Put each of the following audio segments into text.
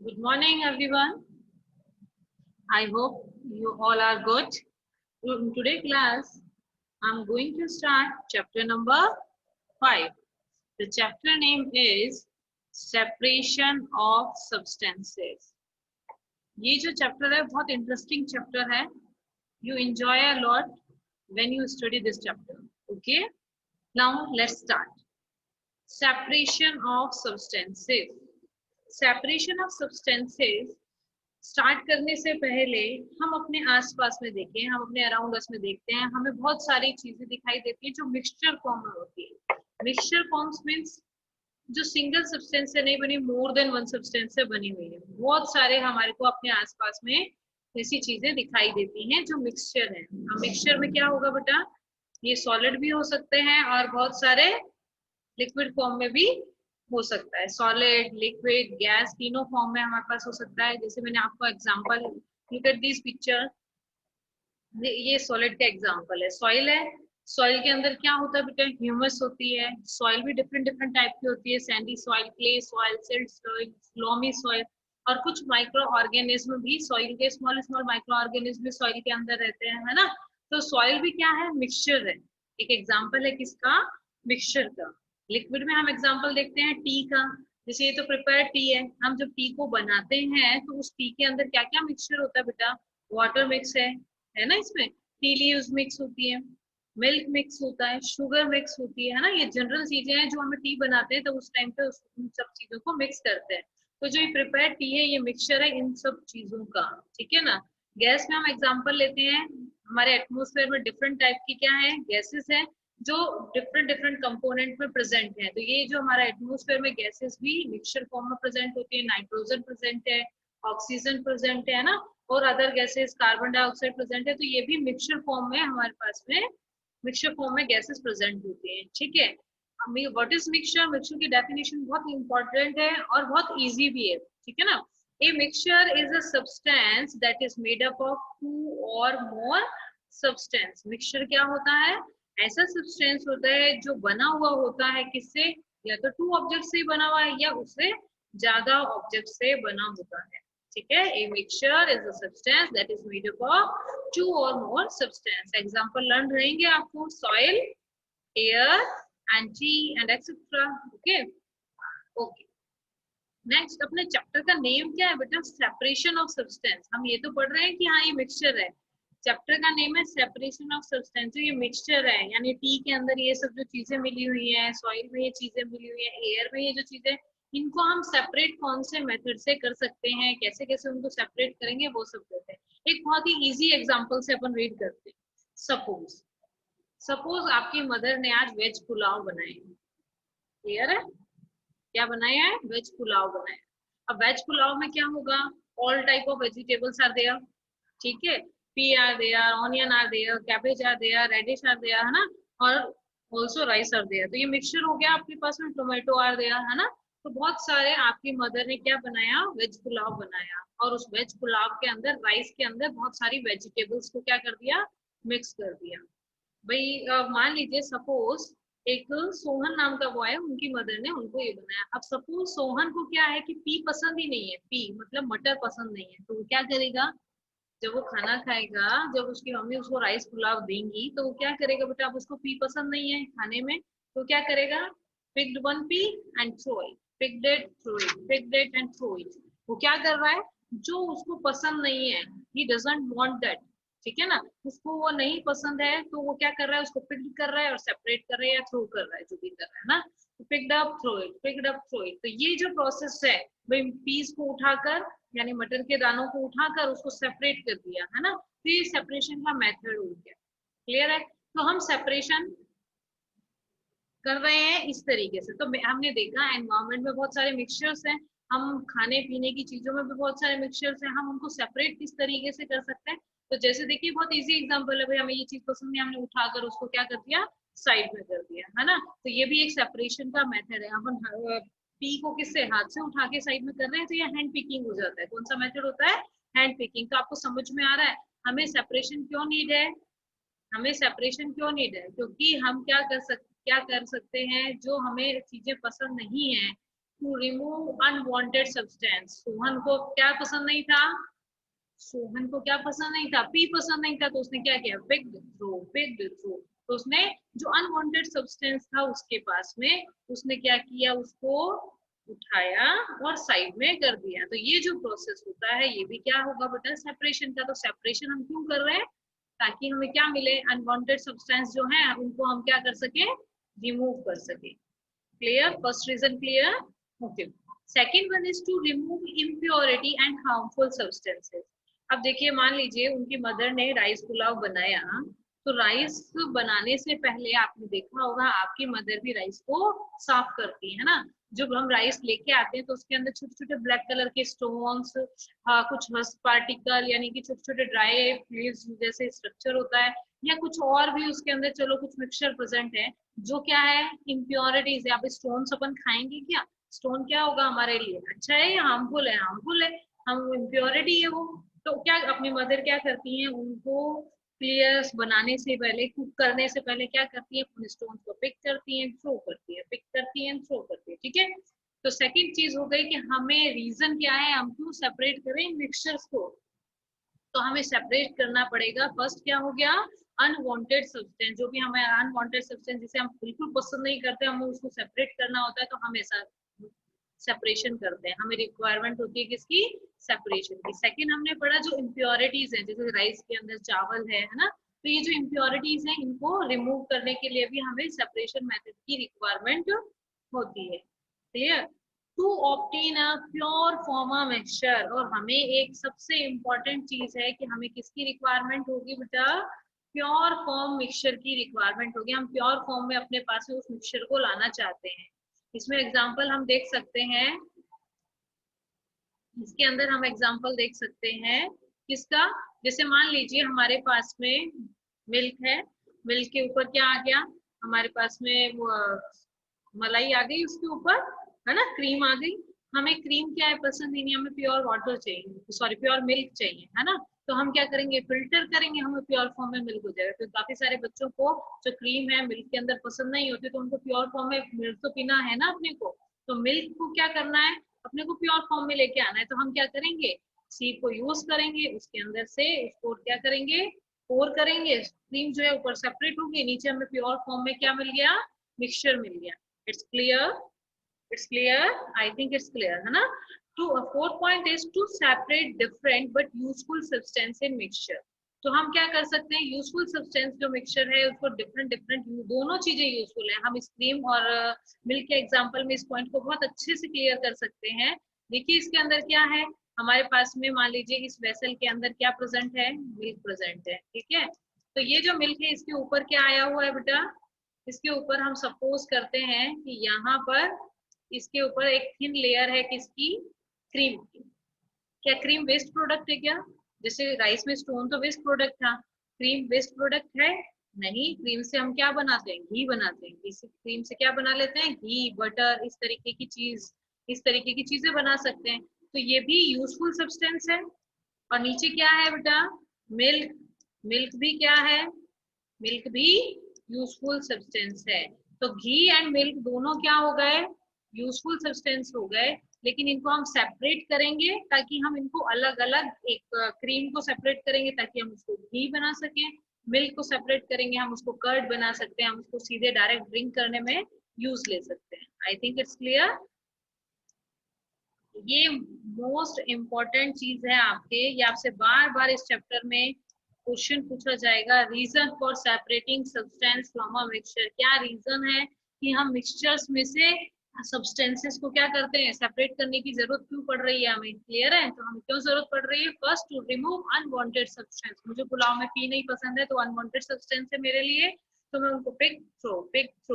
Good morning, everyone. I hope you all are good. In today's class, I'm going to start chapter number 5. The chapter name is Separation of Substances. ये जो chapter है बहुत interesting chapter है. You enjoy a lot when you study this chapter. Okay? Now let's start. Separation of substances. Separation of substances start करने से पहले हम अपने आसपास में देखें, हम अपने अराउंड अस में देखते हैं, हमें बहुत सारी चीजें दिखाई देती है जो मिक्सचर फॉर्म में होती है. मिक्सचर फॉर्म्स मींस जो सिंगल सब्सटेंस से नहीं बनी, मोर देन वन सब्सटेंस से बनी हुई है. बहुत सारे हमारे को अपने आसपास में ऐसी चीजें दिखाई देती हैं जो मिक्सचर है. अब मिक्सचर में क्या होगा बेटा, ये सॉलिड भी हो सकते हैं और बहुत सारे लिक्विड फॉर्म में भी हो सकता है. सॉलिड, लिक्विड, गैस तीनों फॉर्म में हमारे पास हो सकता है. जैसे मैंने आपको example, look at this picture, ये सॉलिड का एग्जांपल है. सॉइल है, सॉइल के अंदर क्या होता है बेटा, ह्यूमस होती है. सॉइल भी डिफरेंट डिफरेंट टाइप की होती है, Sandy soil, clay soil, silt soil, loamy soil, और कुछ माइक्रो ऑर्गेनिज्म भी सॉइल के, स्मॉल स्मॉल माइक्रो ऑर्गेनिज्म भी सॉइल के अंदर रहते हैं, है ना. तो सॉइल भी क्या है, मिक्सचर है. एक एग्जाम्पल है किसका, मिक्सचर का. लिक्विड में हम एग्जांपल देखते हैं टी का. जैसे ये तो प्रिपेयर टी है, हम जब टी को बनाते हैं तो उस टी के अंदर क्या क्या मिक्सचर होता है बेटा, वाटर मिक्स है ना, इसमें टी लीव्स मिक्स होती है, मिल्क मिक्स होता है, शुगर मिक्स होती है ना. ये जनरल चीजें हैं जो हमें टी बनाते हैं तो उस टाइम पे उन सब चीजों को मिक्स करते हैं. तो जो ये प्रिपेयर टी है ये मिक्सचर है इन सब चीजों का, ठीक है ना. गैस में हम एग्जाम्पल लेते हैं, हमारे एटमोस्फेयर में डिफरेंट टाइप की क्या है, गैसेस है जो डिफरेंट डिफरेंट कंपोनेंट में प्रेजेंट है. तो ये जो हमारा एटमोस्फेयर में गैसेस भी मिक्सचर फॉर्म में प्रेजेंट होती है. नाइट्रोजन प्रेजेंट है, ऑक्सीजन प्रेजेंट है ना, और other gases, carbon dioxide present है. तो ये भी मिक्सचर फॉर्म में हमारे पास में, मिक्सचर फॉर्म में गैसेस प्रेजेंट होती हैं, ठीक है. व्हाट इज मिक्सचर, मिक्सचर की डेफिनेशन बहुत इंपॉर्टेंट है और बहुत इजी भी है, ठीक है ना. A mixture is a substance that is made up of two or more substance. Mixture क्या होता है, ऐसा सब्सटेंस होता है जो बना हुआ होता है किससे, या तो टू ऑब्जेक्ट से बना हुआ है या उससे ज्यादा ऑब्जेक्ट से बना होता है, ठीक है. A mixture is a substance that is made up of two or more substance. Example learn रहेंगे आपको, soil, air and tea and etcetera. Okay okay. Next, अपने चैप्टर का नेम क्या है बेटा, सेपरेशन ऑफ सब्सटेंस. हम ये तो पढ़ रहे हैं कि हाँ ये मिक्सचर है. चैप्टर का नेम है सेपरेशन ऑफ सब्सटेंस. ये मिक्सचर है, यानी टी के अंदर ये सब जो चीजें मिली हुई हैं, सॉइल में ये चीजें मिली हुई हैं, एयर में ये जो चीजें, इनको हम सेपरेट कौन से मेथड से कर सकते हैं, कैसे कैसे उनको सेपरेट करेंगे, वो सब करते हैं. एक बहुत ही इजी एग्जांपल से अपन रीड करते हैं. सपोज सपोज आपकी मदर ने आज वेज पुलाव बनाए. क्लियर है, क्या बनाया है, वेज पुलाव बनाया. अब वेज पुलाव में क्या होगा, all type of vegetables are there, ठीक है. Pea are there, onion are there, cabbage are there, radish are there, है ना, और ऑल्सो राइस आर देयर. तो ये मिक्सचर हो गया आपके पास में. टोमेटो आर देयर, है ना. तो बहुत सारे आपकी मदर ने क्या बनाया, वेज पुलाव बनाया, और उस वेज पुलाव के अंदर, राइस के अंदर बहुत सारी वेजिटेबल्स को क्या कर दिया, मिक्स कर दिया. भाई मान लीजिए सपोज एक सोहन नाम का बॉय है, उनकी मदर ने उनको ये बनाया. अब सपोज सोहन को क्या है कि पी पसंद ही नहीं है, पी मतलब मटर पसंद नहीं है. तो वो क्या करेगा, जब वो खाना खाएगा, जब उसकी मम्मी उसको राइस पुलाव देंगी तो वो क्या करेगा बेटा, अब उसको पी पसंद नहीं है खाने में, तो क्या करेगा, picked one pea and throw it, picked it, throw it, picked it and throw it. वो क्या कर रहा है, जो उसको पसंद नहीं है, ही डजंट वांट दैट, ठीक है ना, उसको वो नहीं पसंद है, तो वो क्या कर रहा है, उसको पिक्ड कर रहा है और सेपरेट कर रहा है या थ्रो कर रहा है, जो भी कर रहा है ना. Picked up, throw it, picked up, throw it. तो ये जो प्रोसेस है, भाई पीस को उठाकर, यानी मटर के दानों को उठाकर उसको सेपरेट कर दिया, है ना. तो ये सेपरेशन का मेथड हो गया. क्लियर है. तो हम सेपरेशन कर रहे हैं इस तरीके से. तो हमने देखा एनवायरमेंट में बहुत सारे मिक्सचर्स हैं, हम खाने पीने की चीजों में भी बहुत सारे मिक्सचर्स हैं, हम उनको सेपरेट किस तरीके से कर सकते हैं. तो जैसे देखिए बहुत इजी एग्जांपल है, भाई हमें ये चीज पसंद है, हमने उठाकर उसको क्या कर दिया, साइड में कर दिया, है ना. तो ये भी एक सेपरेशन का मेथड है. अपन पी को किससे, हाथ से उठा के साइड में कर रहे हैं, तो ये हैंड पिकिंग हो जाता है. कौन सा मेथड होता है, हैंड पिकिंग. तो आपको समझ में आ रहा है हमें सेपरेशन क्यों नीड है, हमें सेपरेशन क्यों नीड है, क्योंकि हम क्या कर सकते हैं, जो हमें चीजें पसंद नहीं है to remove unwanted substance. Sohan को क्या पसंद नहीं था? सोहन को क्या पसंद नहीं था? पी पसंद नहीं था, तो उसने क्या किया? Picked throw, picked throw. तो उसने जो अनवांटेड सब्सटेंस था उसके पास में, उसने क्या किया? उसको उठाया और साइड में कर दिया। तो ये जो प्रोसेस होता है ये भी क्या होगा बेटा? सेपरेशन का। तो सेपरेशन हम क्यों कर रहे हैं? ताकि हमें क्या मिले? अनवांटेड सब्सटेंस जो है उनको हम क्या कर सके? रिमूव कर सके। Clear? First reason clear? Okay. Second one is to remove impurity and harmful substances. अब देखिए, मान लीजिए उनकी मदर ने राइस पुलाव बनाया, तो राइस बनाने से पहले आपने देखा होगा आपकी मदर भी राइस को साफ करती है ना। जब हम राइस लेके आते हैं तो उसके अंदर छोटे छोटे ब्लैक कलर के स्टोन्स, कुछ रस्ट पार्टिकल यानी कि छोटे छोटे ड्राई लीव्स जैसे स्ट्रक्चर होता है, या कुछ और भी उसके अंदर चलो कुछ मिक्सचर प्रेजेंट है जो क्या है? इम्प्योरिटीज है। अब स्टोन्स अपन खाएंगे क्या? स्टोन क्या होगा हमारे लिए? अच्छा है या हार्मफुल है? हार्मफुल है। हम इम्प्योरिटी है वो। तो क्या अपनी मदर क्या करती हैं? उनको क्लियर बनाने से पहले, कुक करने से पहले क्या करती है? उन स्टोन को पिक करती है, थ्रो करती है, पिक करती है, थ्रो करती है। ठीक है। तो सेकंड चीज हो गई कि हमें रीजन क्या है, हम क्यों सेपरेट करें मिक्सचर्स को? तो हमें सेपरेट करना पड़ेगा। फर्स्ट क्या हो गया? Unwanted substance. जो भी हमें अनवांटेड सब्सटेंस जिसे हम बिल्कुल पसंद नहीं करते, हमें उसको सेपरेट करना होता है, तो हम ऐसा सेपरेशन करते हैं। हमें रिक्वायरमेंट होती है किसकी? सेपरेशन की। सेकंड हमने पढ़ा जो इम्प्योरिटीज है, जैसे राइस के अंदर चावल है ना, तो ये जो इम्प्योरिटीज है इनको रिमूव करने के लिए भी हमें सेपरेशन मेथड की रिक्वायरमेंट होती है। Clear? To obtain a pure form of mixture. और हमें एक सबसे इम्पोर्टेंट चीज है कि हमें किसकी रिक्वायरमेंट होगी बेटा? प्योर फॉर्म मिक्सचर की रिक्वायरमेंट होगी। हम प्योर फॉर्म में अपने पास में उस मिक्सचर को लाना चाहते हैं। इसमें एग्जांपल हम देख सकते हैं, इसके अंदर हम एग्जांपल देख सकते हैं किसका? जैसे मान लीजिए हमारे पास में मिल्क है, मिल्क के ऊपर क्या आ गया? हमारे पास में वो मलाई आ गई, उसके ऊपर है ना क्रीम आ गई। हमें क्रीम क्या है? पसंद ही नहीं, हमें प्योर वाटर चाहिए, सॉरी प्योर मिल्क चाहिए, है ना। तो हम क्या करेंगे? फिल्टर करेंगे, हमें प्योर फॉर्म में मिल्क हो जाएगा। तो काफी सारे बच्चों को जो क्रीम है मिल्क के अंदर पसंद नहीं होती, तो उनको प्योर फॉर्म में मिल्क तो पीना है ना अपने को। तो मिल्क को क्या करना है? अपने को प्योर फॉर्म में लेके आना है। तो हम क्या करेंगे? सी को यूज करेंगे, उसके अंदर से उसको क्या करेंगे? पोर करेंगे। क्रीम जो है ऊपर सेपरेट होगी, नीचे हमें प्योर फॉर्म में क्या मिल गया? मिक्सचर मिल गया। It's clear? It's clear? I think it's clear, है ना। To fourth point is to separate different but useful substance in mixture. तो हम क्या कर सकते हैं? यूजफुल सब्सटेंस जो मिक्सचर है उसको डिफरेंट डिफरेंट, दोनों चीजें यूजफुल है। हम इस क्रीम और मिल्क के एग्जांपल में इस पॉइंट को बहुत अच्छे से क्लियर कर सकते हैं। देखिए इसके अंदर क्या है? हमारे पास में मान लीजिए इस वेसल के अंदर क्या प्रेजेंट है? मिल्क प्रेजेंट है। ठीक है। तो ये जो मिल्क है इसके ऊपर क्या आया हुआ है बेटा? इसके ऊपर हम सपोज करते हैं कि यहाँ पर इसके ऊपर एक थिन लेयर है किसकी? क्रीम की। क्या क्रीम वेस्ट प्रोडक्ट है क्या? जैसे राइस में स्टोन तो वेस्ट प्रोडक्ट था, क्रीम वेस्ट प्रोडक्ट है? नहीं। क्रीम से हम क्या बनाते हैं? घी बनाते हैं। इस क्रीम से क्या बना लेते हैं? घी, बटर, इस तरीके की चीज, इस तरीके की चीजें बना सकते हैं। तो ये भी यूजफुल सब्सटेंस है। और नीचे क्या है बेटा? मिल्क। मिल्क भी क्या है? मिल्क भी यूजफुल सब्सटेंस है। तो घी एंड मिल्क दोनों क्या हो गए? यूजफुल सब्सटेंस हो गए। लेकिन इनको हम सेपरेट करेंगे ताकि हम इनको अलग अलग, एक क्रीम को सेपरेट करेंगे ताकि हम उसको घी बना सकें, मिल्क को सेपरेट करेंगे हम उसको कर्ड बना सकते हैं, हम उसको सीधे डायरेक्ट ड्रिंक करने में यूज ले सकते हैं। आई थिंक इट्स क्लियर। ये मोस्ट इम्पोर्टेंट चीज है आपके, ये आपसे बार बार इस चैप्टर में क्वेश्चन पूछा जाएगा। Reason for separating substance from a mixture. क्या रीजन है कि हम मिक्सचर्स में से सब्सटेंसेस को क्या करते हैं? सेपरेट करने की जरूरत क्यों पड़ रही है हमें? क्लियर है? तो हमें क्यों जरूरत पड़ रही है? First, to remove unwanted substance. मुझे पुलाव में पी नहीं पसंद है, तो अनवांटेड सब्सटेंस है मेरे लिए, तो मैं उनको पिक थ्रो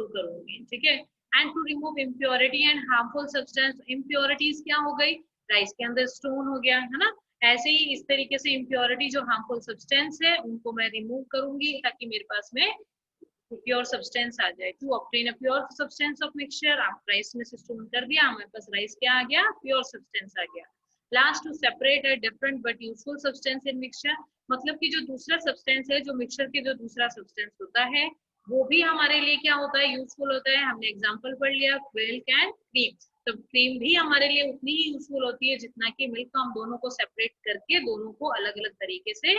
करूंगी। ठीक है। And to remove impurity and harmful substance. Impurities क्या हो गई? राइस के अंदर स्टोन हो गया, है ना। ऐसे ही इस तरीके से इम्प्योरिटी जो हार्मफुल सब्सटेंस है उनको मैं रिमूव करूंगी ताकि मेरे पास में प्योर सब्सटेंस आ जाए। To obtain a pure substance of mixture. आप राइस में से स्टोन कर दिया, हमारे पास राइस क्या आ गया? प्योर सब्सटेंस आ गया। Last, to separate a different but useful substance in mixture. मतलब कि जो दूसरा सब्सटेंस है, जो मिक्सचर के जो दूसरा सब्सटेंस होता है, वो भी हमारे लिए क्या होता है? यूजफुल होता है। हमने एग्जांपल पढ़ लिया, मिल्क एंड क्रीम। तो क्रीम भी हमारे लिए उतनी ही यूजफुल होती है जितना कि मिल्क। हम दोनों को सेपरेट करके दोनों को अलग अलग तरीके से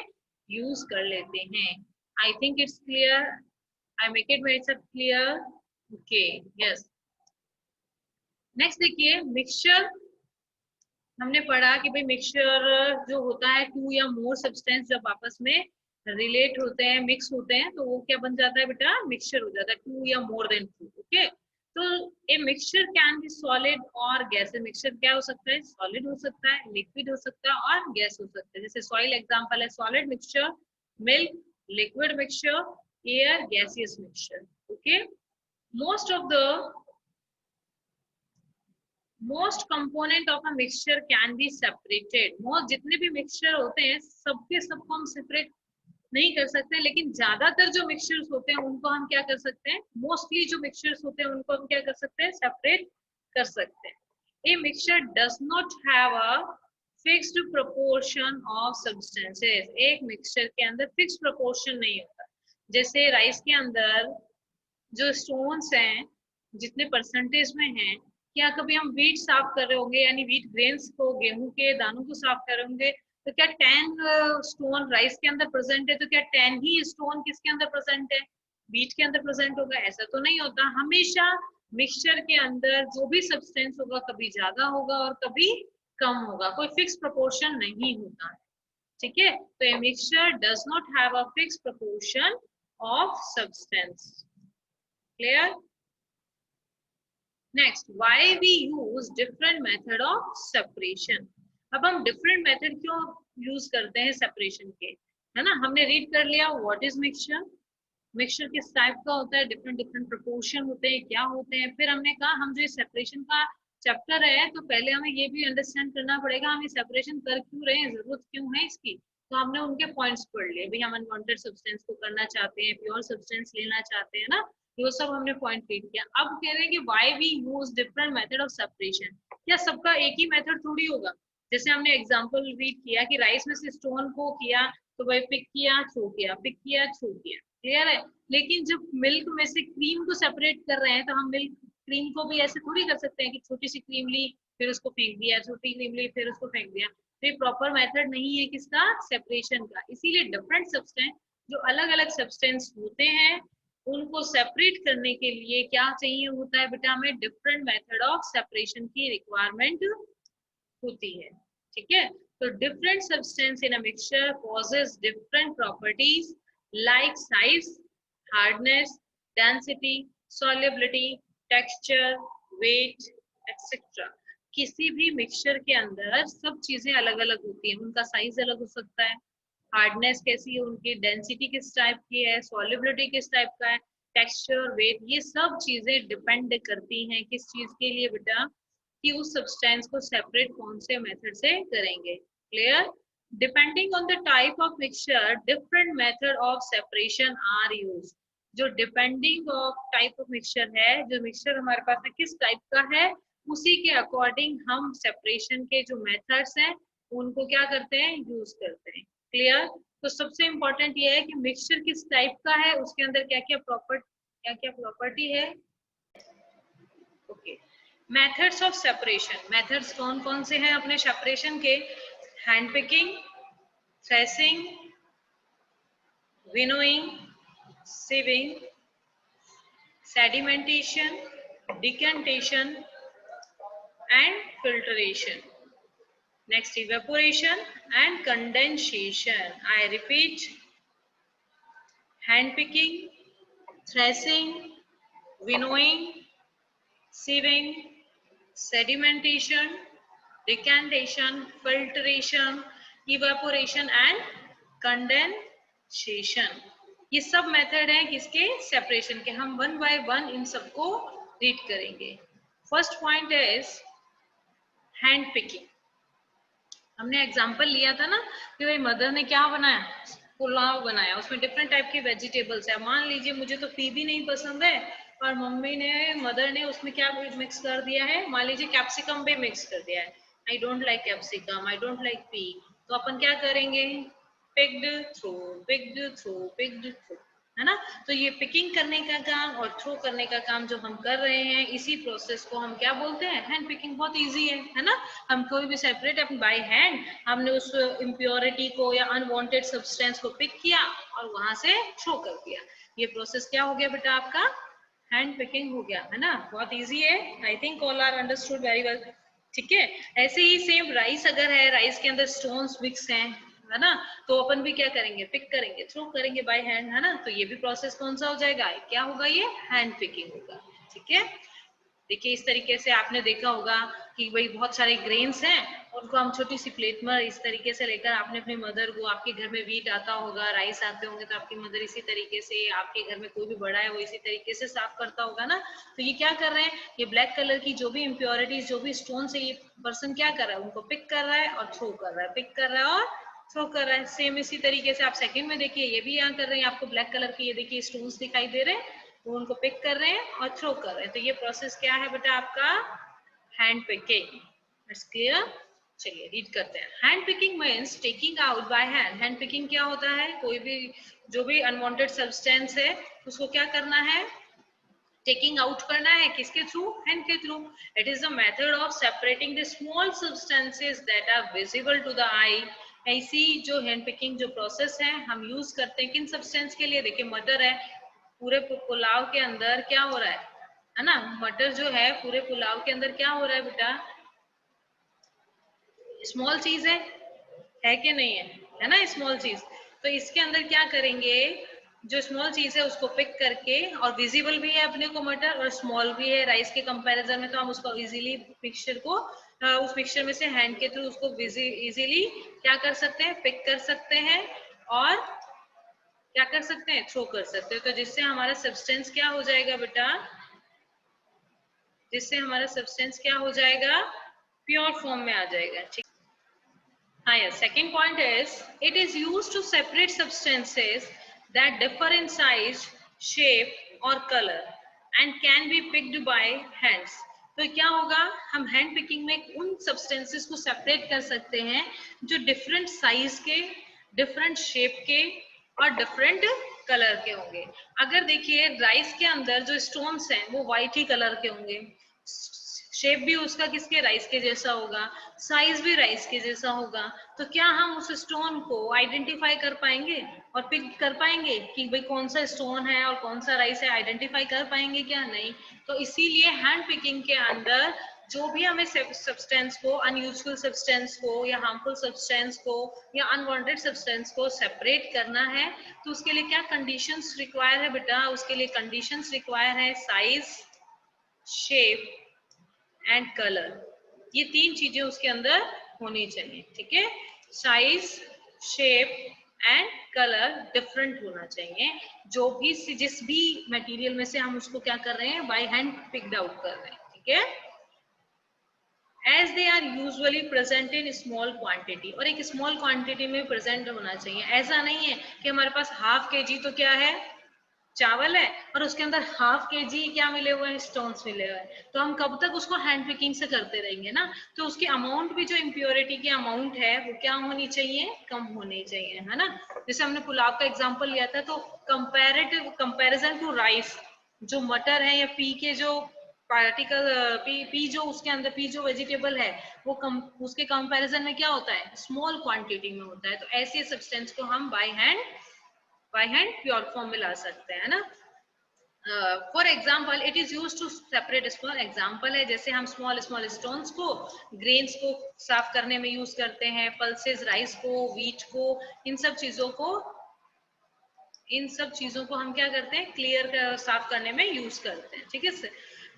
यूज कर लेते हैं। आई think it's clear. I make it very clear. Okay, yes. Next देखिए, मिक्सचर। हमने पढ़ा कि भाई मिक्सचर जो होता है, टू या मोर सब्सटेंस जब आपस में रिलेट होते हैं, मिक्स होते हैं, तो वो क्या बन जाता है बेटा? मिक्सचर हो जाता है, टू या मोर देन टू। ओके, तो a mixture can be solid और गैस। मिक्सचर क्या हो सकता है? सॉलिड हो सकता है, लिक्विड हो सकता है और गैस हो सकता है। जैसे सॉइल एग्जांपल है solid mixture, milk liquid mixture, air gaseous mixture. Okay, most of the most component of a mixture can be separated. Most जितने भी मिक्सचर होते हैं सबके सबको हम सेपरेट नहीं कर सकते, लेकिन ज्यादातर जो मिक्सचर्स होते हैं उनको हम क्या कर सकते हैं? मोस्टली जो मिक्सचर्स होते हैं उनको हम क्या कर सकते हैं? सेपरेट कर सकते हैं। ए mixture does not have a fixed proportion of substances. एक मिक्सचर के अंदर फिक्स्ड प्रोपोर्शन नहीं होता। जैसे राइस के अंदर जो स्टोन्स हैं जितने परसेंटेज में हैं, क्या कभी हम व्हीट साफ कर रहे होंगे, यानी व्हीट ग्रेन्स को, गेहूं के दानों को साफ कर रहे होंगे, तो क्या 10 स्टोन राइस के अंदर प्रेजेंट है तो क्या 10 ही स्टोन किसके अंदर प्रेजेंट है? व्हीट के अंदर प्रेजेंट होगा? ऐसा तो नहीं होता। हमेशा मिक्सचर के अंदर जो भी सब्सटेंस होगा कभी ज्यादा होगा और कभी कम होगा, कोई फिक्स प्रोपोर्शन नहीं होता है। ठीक है, तो a mixture does not have a fix proportion of substance. Clear? Next, why we use different method of separation. अब हम डिफरेंट मेथड क्यों यूज करते हैं सेपरेशन के, है ना? हमने रीड कर लिया व्हाट इज मिक्सचर, मिक्सचर किस टाइप का होता है, डिफरेंट डिफरेंट प्रोपोर्शन होते हैं, क्या होते हैं। फिर हमने कहा हम जो सेपरेशन का चैप्टर है तो पहले हमें ये भी अंडरस्टैंड करना पड़ेगा हम ये सेपरेशन कर क्यों रहे हैं, जरूरत क्यों है इसकी। तो हमने उनके पॉइंट्स पढ़ लिए, भाई हम अनवांटेड सब्सटेंस को करना चाहते हैं, प्योर सब्सटेंस लेना चाहते हैं ना, वो सब हमने पॉइंट रीड किया। अब कह रहे हैं कि why we use different method of separation. क्या सबका एक ही मेथड थोड़ी होगा? जैसे हमने एग्जांपल रीड किया कि राइस में से स्टोन को किया तो भाई पिक किया थ्रो किया, पिक किया थ्रो किया, क्लियर है। लेकिन जब मिल्क में से क्रीम को सेपरेट कर रहे हैं तो हम मिल्क क्रीम को भी ऐसे थोड़ी कर सकते हैं कि छोटी सी क्रीम ली फिर उसको फेंक दिया, छोटी क्रीम ली फिर उसको फेंक दिया। तो ये प्रॉपर मेथड नहीं है किसका? सेपरेशन का। इसीलिए डिफरेंट सब्सटेंस, जो अलग अलग सब्सटेंस होते हैं उनको सेपरेट करने के लिए क्या चाहिए होता है बेटा? हमें डिफरेंट मेथड ऑफ सेपरेशन की रिक्वायरमेंट होती है। ठीक है, तो different substance in a mixture possess different properties like size, hardness, density, solubility, texture, weight etcetera. किसी भी मिक्सचर के अंदर सब चीजें अलग अलग होती हैं, उनका साइज अलग हो सकता है, हार्डनेस कैसी है उनकी, डेंसिटी किस टाइप की है, सॉल्युबिलिटी किस टाइप का है, टेक्सचर, वेट, ये सब चीजें डिपेंड करती हैं किस चीज के लिए बेटा? कि उस सब्सटेंस को सेपरेट कौन से मेथड से करेंगे। Clear? Depending on the type of mixture different method of separation are use. जो depending of type of mixture है, जो मिक्सचर हमारे पास में किस टाइप का है उसी के अकॉर्डिंग हम सेपरेशन के जो मेथड्स हैं उनको क्या करते हैं? यूज करते हैं। क्लियर? तो सबसे इंपॉर्टेंट ये है कि मिक्सचर किस टाइप का है, उसके अंदर क्या क्या प्रॉपर्टी है। Okay, methods of separation. Methods कौन कौन से हैं अपने सेपरेशन के? Hand picking, threshing, winnowing, sieving, sedimentation, decantation and filtration. Next, evaporation and condensation. I repeat, hand picking, threshing, winnowing, sieving, sedimentation, decantation, filtration, evaporation and condensation. ये सब method है किसके? सेपरेशन के। हम वन बाय वन इन सबको read करेंगे। First point is hand picking. हमने example लिया था ना कि भाई मदर ने क्या बनाया? पुलाव बनाया, उसमें डिफरेंट टाइप के वेजिटेबल्स है। मान लीजिए मुझे तो पी भी नहीं पसंद है और मदर ने उसमें क्या मिक्स कर दिया है? मान लीजिए कैप्सिकम भी मिक्स कर दिया है। I don't like capsicum, I don't like P, तो अपन क्या करेंगे? Picked through, picked through, picked through, है ना। तो ये पिकिंग करने का काम और थ्रो करने का काम जो हम कर रहे हैं, इसी प्रोसेस को हम क्या बोलते हैं, हैंड पिकिंग। बहुत इजी है ना। हम कोई भी सेपरेट अपन बाय हैंड हमने उस इम्प्योरिटी को या अनवांटेड सब्सटेंस को पिक किया और वहां से थ्रो कर दिया। ये प्रोसेस क्या हो गया बेटा आपका, हैंड पिकिंग हो गया, है ना। बहुत इजी है। I think all are understood very well. ठीक है। ऐसे ही सेम राइस अगर है, राइस के अंदर स्टोन्स मिक्स हैं, है ना, तो अपन भी क्या करेंगे, पिक करेंगे, थ्रो करेंगे बाय हैंड, है ना। तो ये भी प्रोसेस कौन सा हो जाएगा, क्या होगा, ये हैंड पिकिंग होगा। ठीक है। देखिए इस तरीके से आपने देखा होगा कि भाई बहुत सारे ग्रेन्स हैं, उनको हम छोटी सी प्लेट में इस तरीके से लेकर आपने अपनी मदर को, आपके घर में व्हीट आता होगा, राइस आते होंगे, तो आपकी मदर इसी तरीके से, आपके घर में कोई भी बड़ा है वो इसी तरीके से साफ करता होगा ना। तो ये क्या कर रहे हैं, ये ब्लैक कलर की जो भी इम्प्योरिटीज, जो भी स्टोन है, ये पर्सन क्या कर रहा है, उनको पिक कर रहा है और थ्रो कर रहा है, पिक कर रहा है और थ्रो कर रहा है। सेम इसी तरीके से आप सेकंड में देखिए, ये भी यहाँ कर रहे हैं, आपको ब्लैक कलर के ये देखिए स्टोन्स दिखाई दे रहे हैं, वो उनको पिक कर रहे हैं और थ्रो कर रहे हैं। तो ये प्रोसेस क्या है बेटा आपका, हैंड पिकिंग। It's clear. चलिए रीड करते हैं। Hand picking means taking out by hand. Hand picking क्या होता है, कोई भी जो भी अनवांटेड सब्सटेंस है उसको क्या करना है, टेकिंग आउट करना है, किसके थ्रू, हैंड के through. It is the method of separating the small substances that are visible to the eye. ऐसी जो हैंड पिकिंग जो प्रोसेस है हम यूज करते हैं किन सब्सटेंस के लिए, देखिए मटर है, पूरे पुलाव के अंदर क्या हो रहा है ना, मटर जो है पूरे पुलाव के अंदर क्या हो रहा है बेटा, स्मॉल चीज है कि नहीं है ना, स्मॉल चीज। तो इसके अंदर क्या करेंगे, जो स्मॉल चीज है उसको पिक करके, और विजिबल भी है अपने को मटर और स्मॉल भी है राइस के कंपैरिजन में, तो हम उसको इजीली पिक्चर को उस पिक्चर में से हैंड के थ्रू उसको इजीली क्या कर सकते हैं, पिक कर सकते हैं और क्या कर सकते हैं, थ्रो कर सकते हैं। तो जिससे हमारा सब्सटेंस क्या हो जाएगा बेटा, जिससे हमारा सब्सटेंस क्या हो जाएगा, प्योर फॉर्म में आ जाएगा। ठीक। हाँ, yes. Second point is it is used to separate substances that differ in size, shape और colour and can be picked by hands. तो क्या होगा, हम हैंड पिकिंग में उन सब्सटेंसेस को सेपरेट कर सकते हैं जो डिफरेंट साइज के, डिफरेंट शेप के और डिफरेंट कलर के होंगे। अगर देखिए राइस के अंदर जो स्टोन्स हैं वो व्हाइट ही कलर के होंगे, शेप भी उसका किसके, राइस के जैसा होगा, साइज भी राइस के जैसा होगा, तो क्या हम उस स्टोन को आइडेंटिफाई कर पाएंगे और पिक कर पाएंगे कि भाई कौन सा स्टोन है और कौन सा राइस है, आइडेंटिफाई कर पाएंगे क्या, नहीं। तो इसीलिए हैंड पिकिंग के अंदर जो भी हमें सब्सटेंस को, अनयूजुअल सब्सटेंस को या हार्मफुल सब्सटेंस को या अनवांटेड सब्सटेंस को सेपरेट करना है, तो उसके लिए क्या कंडीशंस रिक्वायर है बेटा, उसके लिए कंडीशंस रिक्वायर है साइज, शेप एंड कलर। ये तीन चीजें उसके अंदर होनी चाहिए। ठीक है। Size, shape and colour different होना चाहिए, जो भी जिस भी मटेरियल में से हम उसको क्या कर रहे हैं, बाय हैंड पिक्ड आउट कर रहे हैं। ठीक है। As they are usually present in small quantity, और एक स्मॉल क्वांटिटी में प्रेजेंट होना चाहिए। ऐसा नहीं है कि हमारे पास हाफ केजी तो क्या है, चावल है, और उसके अंदर हाफ केजी क्या मिले हुए हैं, स्टोन्स मिले हुए हैं, तो हम कब तक उसको हैंड पिकिंग से करते रहेंगे ना। तो उसकी अमाउंट भी, जो इम्प्योरिटी की अमाउंट है वो क्या होनी चाहिए, कम होनी चाहिए, है ना। जैसे हमने पुलाव का एग्जांपल लिया था, तो कंपैरेटिव, कंपैरिजन टू राइस, जो मटर है या पी के जो पार्टिकल, पी जो उसके अंदर, पी जो वेजिटेबल है वो उसके कंपैरिजन में क्या होता है, स्मॉल क्वांटिटी में होता है। तो ऐसे सब्सटेंस को हम बाय हैंड प्योर फॉर्म में ला सकते हैं ना। For example it is use to separate small, example है जैसे हम स्मॉल स्टोन्स को, ग्रेन्स को साफ करने में यूज करते हैं, पल्सेस, राइस को, व्हीट को, इन सब चीजों को हम क्या करते हैं, क्लियर साफ करने में यूज करते हैं। ठीक है।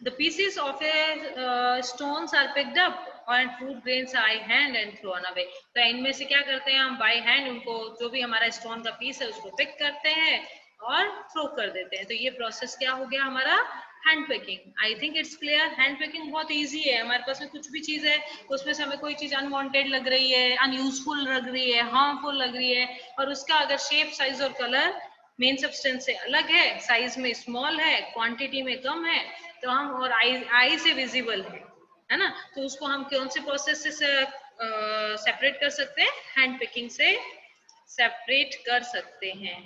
The pieces of stones are picked up and food grains by hand and thrown away. तो इनमें से क्या करते हैं हम, बाय हैंड उनको, जो भी हमारा स्टोन का पीस है उसको पिक करते हैं और थ्रो कर देते हैं। तो ये प्रोसेस क्या हो गया हमारा, hand picking. I think it's clear. Hand picking बहुत इजी है। हमारे पास में कुछ भी चीज है, उसमें से हमें कोई चीज अनवांटेड लग रही है, अनयूजफुल लग रही है, हार्मफुल लग रही है, और उसका अगर शेप, साइज और कलर मेन सब्सटेंस से अलग है, साइज में स्मॉल है, क्वांटिटी में कम है, तो हम, और आई से विजिबल है ना, तो उसको हम कौन से प्रोसेस से सेपरेट कर सकते हैं, हैंड पिकिंग से सेपरेट कर सकते हैं।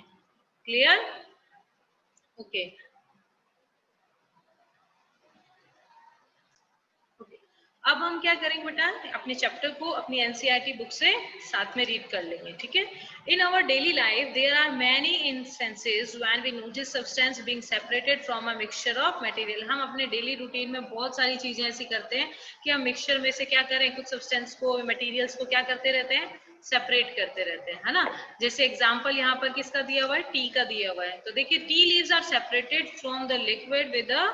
क्लियर। ओके अब हम क्या करेंगे बेटा, अपने चैप्टर को अपनी एनसीईआरटी बुक से साथ में रीड कर लेंगे, ठीक है। In our daily life there are many instances when we notice substance being separated from a mixture of material. हम अपने डेली रूटीन में बहुत सारी चीजें ऐसी करते हैं कि हम मिक्सचर में से क्या करें, कुछ सब्सटेंस को, मटेरियल्स को क्या करते रहते हैं, सेपरेट करते रहते हैं, है ना। जैसे एग्जाम्पल यहाँ पर किसका दिया हुआ है, टी का दिया हुआ है। तो देखिए tea leaves are separated from the liquid with a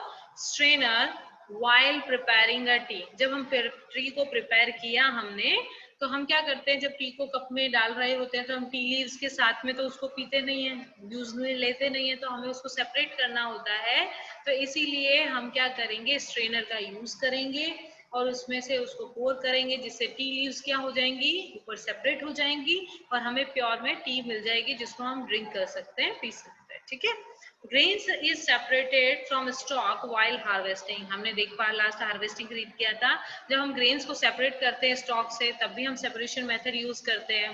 strainer while preparing a tea. जब हम टी को प्रिपेयर किया हमने, तो हम क्या करते हैं, जब टी को कप में डाल रहे होते हैं तो हम टी लीव्स के साथ में तो उसको पीते नहीं है, यूज में लेते नहीं है, तो हमें उसको सेपरेट करना होता है। तो इसीलिए हम क्या करेंगे, स्ट्रेनर का यूज करेंगे और उसमें से उसको पोर करेंगे, जिससे टी लीव्स क्या हो जाएंगी, ऊपर सेपरेट हो जाएंगी और हमें प्योर में टी मिल जाएगी, जिसको हम ड्रिंक कर सकते हैं, पी सकते हैं, ठीक है। Grains is separated from stalk while harvesting। हमने देख पा लास्ट हार्वेस्टिंग रीड किया था, जब हम ग्रेन्स को सेपरेट करते हैं स्टॉक से, तब भी हम सेपरेशन मेथड यूज करते हैं।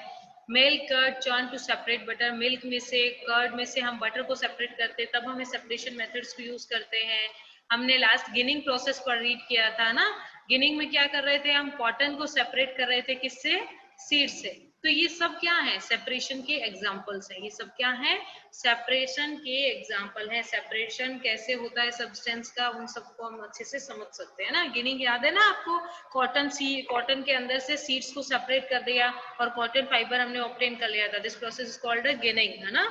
Milk curd churn to separate butter, milk में से, कर्ड में से हम बटर को सेपरेट करते हैं, तब हम सेपरेशन मेथड्स को यूज करते हैं। हमने लास्ट गिनिंग प्रोसेस पर रीड किया था ना, गिनिंग में क्या कर रहे थे, हम कॉटन को सेपरेट कर रहे थे, किससे, सीड से। तो ये सब क्या है, सेपरेशन के एग्जाम्पल्स हैं, ये सब क्या है, सेपरेशन के एग्जाम्पल है। सेपरेशन कैसे होता है सब्सटेंस का, उन सबको हम अच्छे से समझ सकते हैं ना। गिनिंग याद है ना आपको, कॉटन के अंदर से सीड्स को सेपरेट कर दिया और कॉटन फाइबर हमने ऑब्टेन कर लिया था। This process is called a ginning, है ना।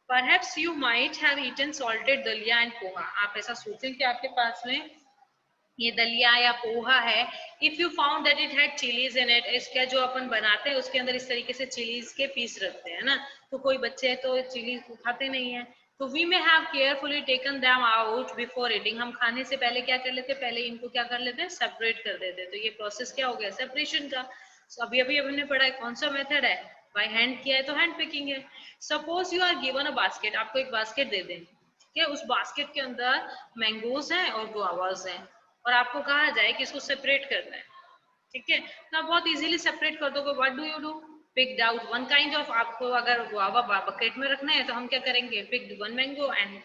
Perhaps you might have eaten salted daliya and poha. आप ऐसा सोचें कि आपके पास में ये दलिया या पोहा है, if you found that it had chillies in it, इसका जो अपन बनाते हैं उसके अंदर इस तरीके से चिलीज के पीस रखते हैं ना, तो कोई बच्चे तो चिलीज खाते नहीं है, तो we may have carefully taken them out before eating. हम खाने से पहले क्या कर लेते हैं, पहले इनको क्या कर लेते हैं, सेपरेट कर देते हैं। तो ये प्रोसेस क्या हो गया, सेपरेशन का। अभी अभी हमने पढ़ा है, कौन सा मेथड है, बाय हैंड किया है तो हैंड पिकिंग है। Suppose you are given a basket, आपको एक बास्केट दे दें, ठीक है, उस बास्केट के अंदर मैंगोज हैं और गुआवाज हैं, और आपको कहा जाए कि इसको सेपरेट करना है, ठीक है, तो आप बहुत इजीली सेपरेट कर दोगे। What do you do, picked out one kind of. आपको अगर गुआवा बकेट में रखना है तो हम क्या करेंगे, picked one mango and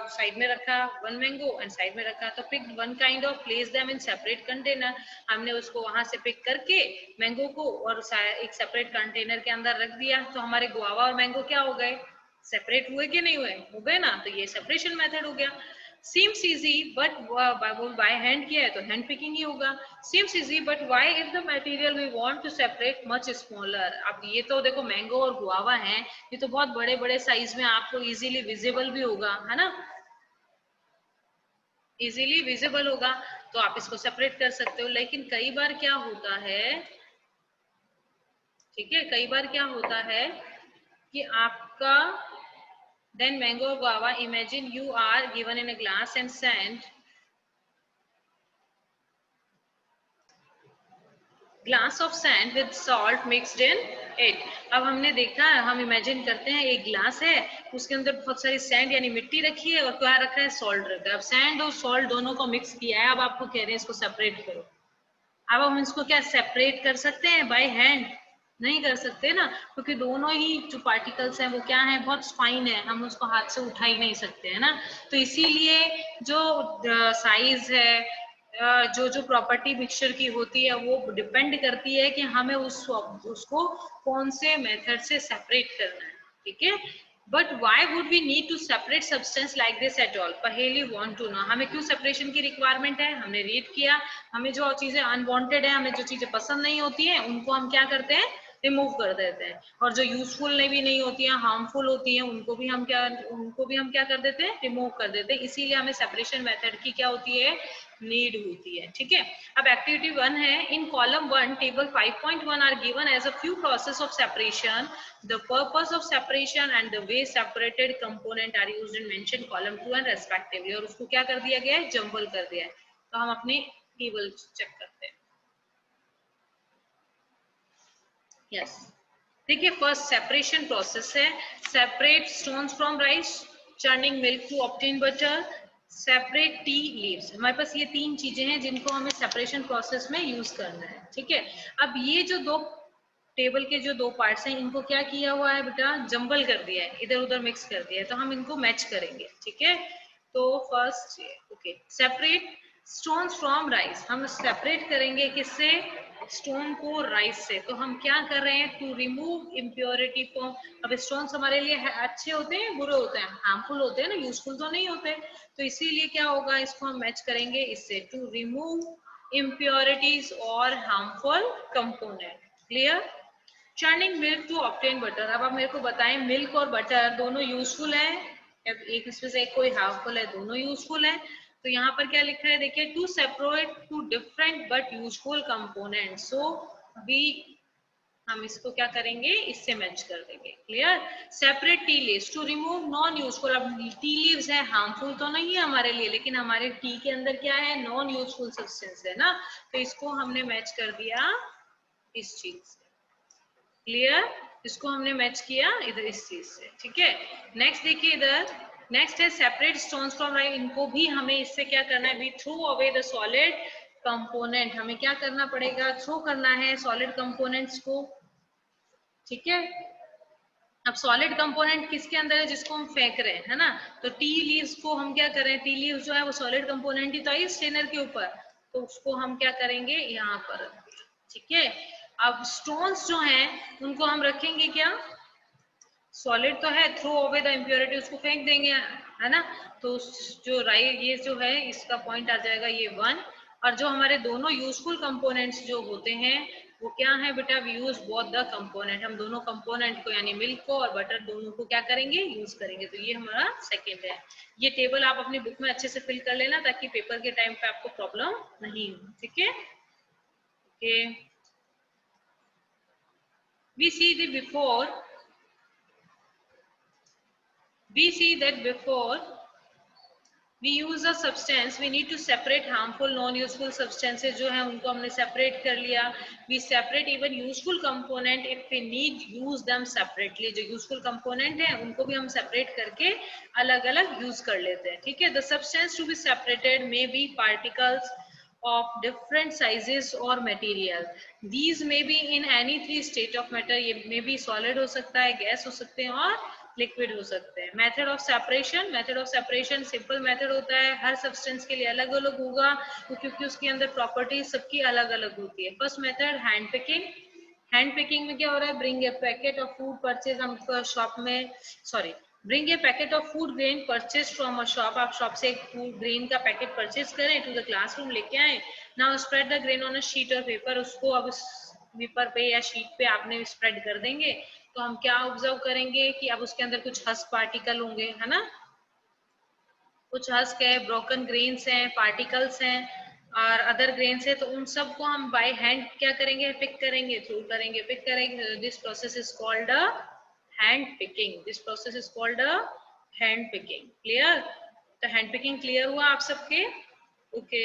side में रखा, वन मैंगो एंड साइड में रखा, तो picked one kind of, place them in separate container. हमने उसको वहां से पिक करके मैंगो को और एक सेपरेट कंटेनर के अंदर रख दिया, तो हमारे गुआवा और मैंगो क्या हो गए, सेपरेट हुए कि नहीं हुए, हो गए ना। तो ये सेपरेशन मेथड हो गया। seems easy but by hand किया है तो hand picking ही होगा। seems easy but why if the material we want to separate much smaller। अब ये तो देखो मैंगो और गुआवा है, ये तो बहुत बड़े बड़े साइज में आपको इजीली विजिबल भी होगा, है ना, इजीली विजिबल होगा, तो आप इसको सेपरेट कर सकते हो। लेकिन कई बार क्या होता है, ठीक है, कई बार क्या होता है कि आपका then mango or guava, imagine you are given in a glass and sand, glass of sand with salt mixed in it. अब हमने देखा, हम इमेजिन करते हैं एक ग्लास है, उसके अंदर बहुत सारी सैंड यानी मिट्टी रखी है और क्या रखा है, सॉल्ट रखा है। अब सैंड और सॉल्ट दोनों को मिक्स किया है, अब आपको कह रहे हैं इसको सेपरेट करो। अब हम इसको क्या सेपरेट कर सकते हैं बाय हैंड, नहीं कर सकते ना, क्योंकि दोनों ही जो पार्टिकल्स हैं वो क्या है, बहुत फाइन है, हम उसको हाथ से उठा ही नहीं सकते है ना। तो इसीलिए जो साइज है, जो जो प्रॉपर्टी मिक्सचर की होती है वो डिपेंड करती है कि हमें उसको कौन से मेथड से सेपरेट करना है, ठीक है। But why would we need to separate substance like this at all, पहेली वांट टू नो, हमें क्यों सेपरेशन की रिक्वायरमेंट है। हमने रीड किया, हमें जो चीजें अनवांटेड है, हमें जो चीजें पसंद नहीं होती हैं, उनको हम क्या करते हैं, रिमूव कर देते हैं, और जो यूजफुल भी नहीं होती हैं, हार्मफुल होती हैं, उनको भी हम क्या कर देते हैं, रिमूव कर देते हैं। इसीलिए हमें सेपरेशन मेथड की क्या होती है, नीड होती है, ठीक है। अब एक्टिविटी 1 है, in column 1 table 5.1 are given as a few process of separation, the purpose of separation and the way separated component are used in mention column 2 and respectively, और उसको क्या कर दिया गया है, जंबल कर दिया है। तो हम अपनी टेबल चेक करते हैं। यस, देखिए फर्स्ट सेपरेशन प्रोसेस है, separate stones from rice, churning milk to obtain butter, separate tea leaves. हमारे पास ये तीन चीजें हैं जिनको हमें सेपरेशन प्रोसेस में यूज करना है, ठीक है। अब ये जो दो टेबल के जो दो पार्ट्स हैं इनको क्या किया हुआ है बेटा, जंबल कर दिया है, इधर उधर मिक्स कर दिया है, तो हम इनको मैच करेंगे, ठीक है। तो first okay, separate stones from rice, हम सेपरेट करेंगे किससे, स्टोन को राइस से। तो हम क्या कर रहे हैं, टू रिमूव इम्प्योरिटी फ्रॉम, अब स्टोन्स हमारे लिए अच्छे होते हैं बुरे होते हैं, हार्मफुल होते हैं ना, यूजफुल तो नहीं होते, तो इसीलिए क्या होगा, इसको हम मैच करेंगे इससे, टू रिमूव इम्प्योरिटीज और harmful component. Clear. Churning milk to obtain butter, अब आप मेरे को बताएं मिल्क और बटर दोनों यूजफुल है, एक इसमें से एक कोई हार्मफुल है, दोनों यूजफुल है। तो यहाँ पर क्या लिखा है देखिए, to separate two different but useful component, so we, हम इसको क्या करेंगे, इससे मैच कर देंगे। Clear. Separate tea leaves to remove non useful, अब टी लीव्स है, हार्मफुल तो नहीं है हमारे लिए, लेकिन हमारे टी के अंदर क्या है, नॉन यूजफुल सब्सटेंस है ना, तो इसको हमने मैच कर दिया इस चीज से। क्लियर। इसको हमने मैच किया इधर इस चीज से, ठीक है। नेक्स्ट देखिए इधर, नेक्स्ट है सेपरेट स्टोन्स फ्रॉम राइस, इनको भी हमें इससे क्या करना है, we throw away the solid component, हमें क्या करना पड़ेगा, थ्रो करना है सॉलिड कंपोनेंट्स को, ठीक है। अब सॉलिड कंपोनेंट किसके अंदर है, जिसको हम फेंक रहे हैं, है ना, तो टी लीव्स को हम क्या करें, टी लीव्स जो है वो सॉलिड कंपोनेंट ही तो है स्टेनर के ऊपर, तो उसको हम क्या करेंगे यहाँ पर, ठीक है। अब स्टोन्स जो हैं उनको हम रखेंगे क्या, सॉलिड तो है, थ्रो अवे द इम्प्योरिटी, उसको फेंक देंगे, है ना, तो जो राइट ये जो है इसका पॉइंट आ जाएगा ये 1, और जो हमारे दोनों यूजफुल कंपोनेंट्स जो होते हैं वो क्या है बेटा, we use both the component, हम दोनों कंपोनेंट को यानी मिल्क को और बटर दोनों को क्या करेंगे, यूज करेंगे। तो ये हमारा सेकेंड है। ये टेबल आप अपनी बुक में अच्छे से फिल कर लेना ताकि पेपर के टाइम पे आपको प्रॉब्लम नहीं हो, ठीक है। Okay, we see the before, we see that before we use a substance, we need to separate harmful non useful substances जो है उनको हमने separate कर लिया, we separate even useful component if we need use them separately, जो useful component है उनको भी हम separate करके अलग अलग use कर लेते हैं, ठीक है। The substance to be separated may be particles of different sizes or material, these may be in any three state of matter, ये may be solid हो सकता है, गैस हो सकते हैं और लिक्विड हो सकते हैं। Method of separation, method of separation simple method होता है, हर सब्सटेंस के लिए अलग अलग होगा क्योंकि उसके अंदर प्रॉपर्टीज सबकी अलग अलग होती है। First method hand picking, hand picking में क्या हो रहा है, bring a packet of food purchase, हम शॉप में sorry bring a packet of food grain purchase from a shop, आप शॉप से एक फूड ग्रेन का पैकेट परचेज करें, टू द क्लासरूम लेके आए, now spread the grain on a sheet of paper, उसको अब पेपर पे या शीट पे आपने स्प्रेड कर देंगे, तो हम क्या ऑब्जर्व करेंगे कि अब उसके अंदर कुछ हस्क पार्टिकल होंगे, है ना, कुछ हस्क है, ब्रोकन ग्रेन्स हैं, पार्टिकल्स हैं और अदर ग्रेन्स है, तो उन सब को हम बाय हैंड क्या करेंगे, पिक करेंगे, थ्रू करेंगे, पिक करेंगे। This process is called a hand picking, this process is called a hand picking. Clear. तो हैंड पिकिंग क्लियर हुआ आप सबके, ओके।